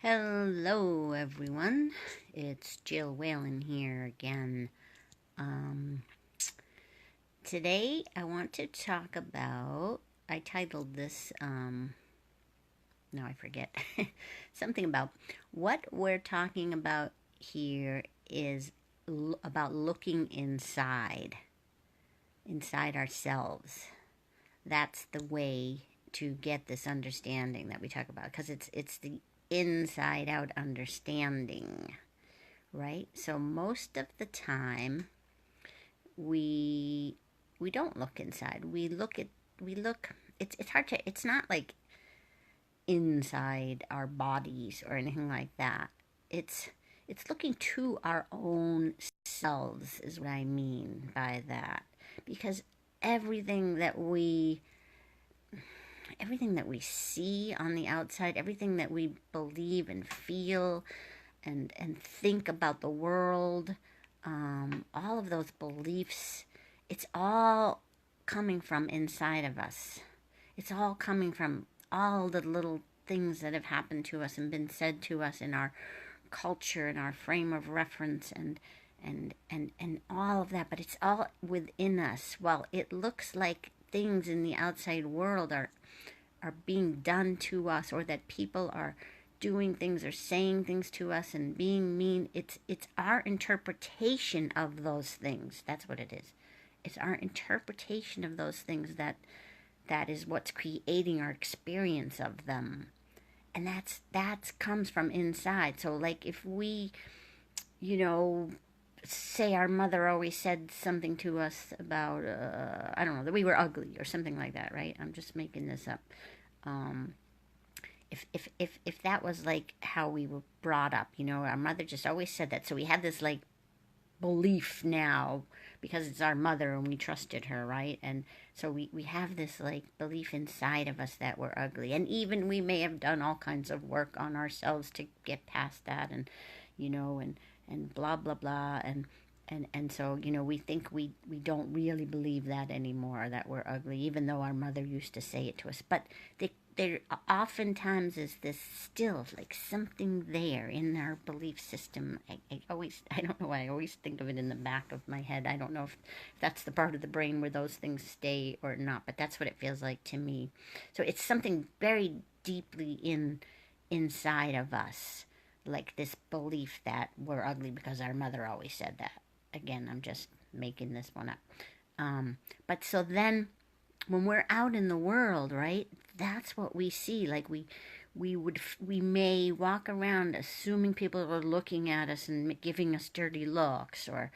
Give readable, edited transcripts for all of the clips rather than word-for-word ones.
Hello, everyone. It's Jill Whalen here again. Um, Today, I want to talk about. I titled this. Now I forget. Something about what we're talking about here is about looking inside ourselves. That's the way to get this understanding that we talk about, because it's the inside out understanding, right? So most of the time we we don't look inside. We look it's hard to it's not like inside our bodies or anything like that. It's it's looking to our own selves is what I mean by that. Because everything that we everything that we see on the outside, everything that we believe and feel and think about the world, all of those beliefs, it's all coming from inside of us. It's all coming from all the little things that have happened to us and been said to us in our culture and our frame of reference and all of that, but it's all within us. While it looks like things in the outside world are being done to us, or that people are doing things or saying things to us and being mean, it's our interpretation of those things. That's what it is. It's our interpretation of those things that is what's creating our experience of them. And that's comes from inside. So like if we, you know, say our mother always said something to us about I don't know, that we were ugly or something like that, right? I'm just making this up. um, if that was like how we were brought up, our mother just always said that. So we have this like belief now because it's our mother and we trusted her, right? And so we have this like belief inside of us that we're ugly. And even we may have done all kinds of work on ourselves to get past that and, and blah, blah, blah. And so, we think we don't really believe that anymore, that we're ugly, even though our mother used to say it to us. But there oftentimes is this still like something there in our belief system. I don't know why I always think of it in the back of my head. I don't know if that's the part of the brain where those things stay or not, but that's what it feels like to me. So it's something very deeply inside of us, like this belief that we're ugly because our mother always said that. Again, I'm just making this one up. But so then when we're out in the world, right? That's what we see. Like we may walk around assuming people are looking at us and giving us dirty looks, or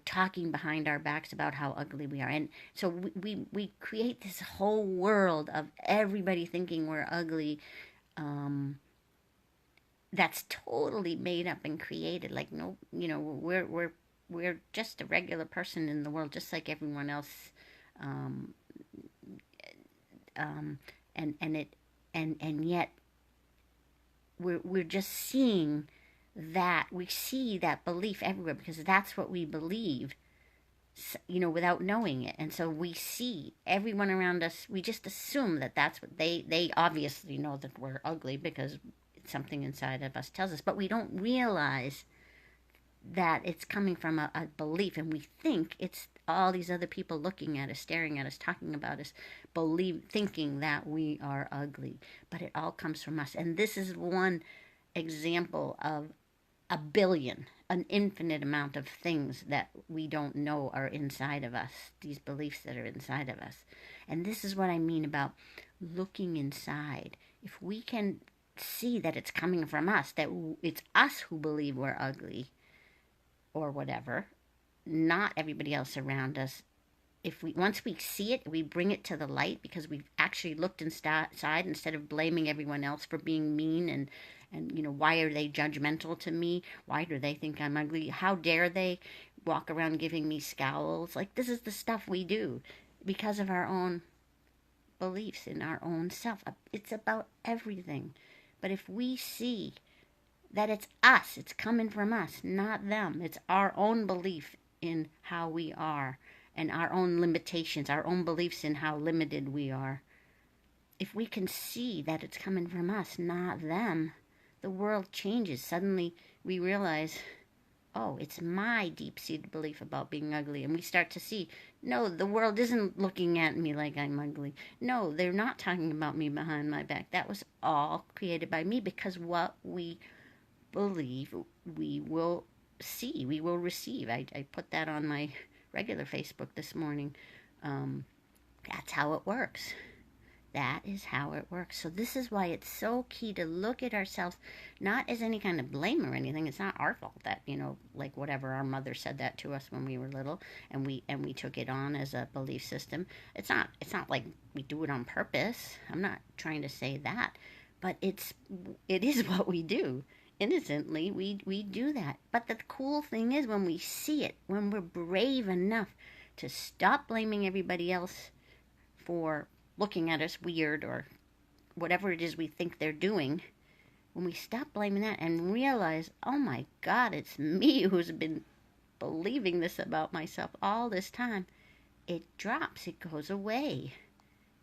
talking behind our backs about how ugly we are. And so we create this whole world of everybody thinking we're ugly. That's totally made up and created. Like, no, we're just a regular person in the world, just like everyone else. Um, um, and it and yet we're just seeing that. We see that belief everywhere because that's what we believe, without knowing it. And so we see everyone around us. We just assume that that's what they obviously know, that we're ugly because something inside of us tells us, but we don't realize that it's coming from a belief, and we think it's all these other people looking at us, staring at us, talking about us, thinking that we are ugly. But it all comes from us. And this is one example of a billion, an infinite amount of things that we don't know are inside of us, these beliefs that are inside of us. And this is what I mean about looking inside. If we can see that it's coming from us, that it's us who believe we're ugly or whatever, not everybody else around us. If we once we see it, we bring it to the light because we've actually looked inside instead of blaming everyone else for being mean and why are they judgmental to me? Why do they think I'm ugly? How dare they walk around giving me scowls? Like, this is the stuff we do because of our own beliefs in our own self. It's about everything. But if we see that it's us, it's coming from us, not them. It's our own belief in how we are and our own limitations, our own beliefs in how limited we are. if we can see that it's coming from us, not them, the world changes. Suddenly we realize, oh, it's my deep-seated belief about being ugly. And we start to see, no, the world isn't looking at me like I'm ugly. No, they're not talking about me behind my back. That was all created by me, because what we believe, we will see, we will receive. I put that on my regular Facebook this morning. That's how it works. That is how it works. So this is why it's so key to look at ourselves, not as any kind of blame or anything. It's not our fault that, like whatever our mother said that to us when we were little, and we took it on as a belief system. It's not like we do it on purpose. I'm not trying to say that, but it is what we do. Innocently, we do that. But the cool thing is, when we see it, when we're brave enough to stop blaming everybody else for looking at us weird or whatever it is we think they're doing, when we stop blaming that and realize, oh my God, it's me who's been believing this about myself all this time, it drops, it goes away.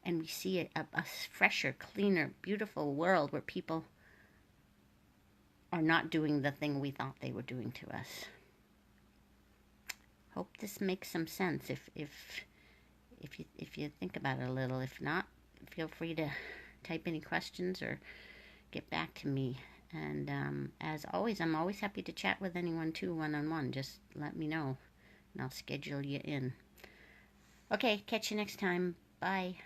And we see a fresher, cleaner, beautiful world where people are not doing the thing we thought they were doing to us. Hope this makes some sense if you think about it a little. If not, feel free to type any questions or get back to me. And as always, I'm always happy to chat with anyone too, one-on-one. Just let me know and I'll schedule you in. Okay, catch you next time. Bye.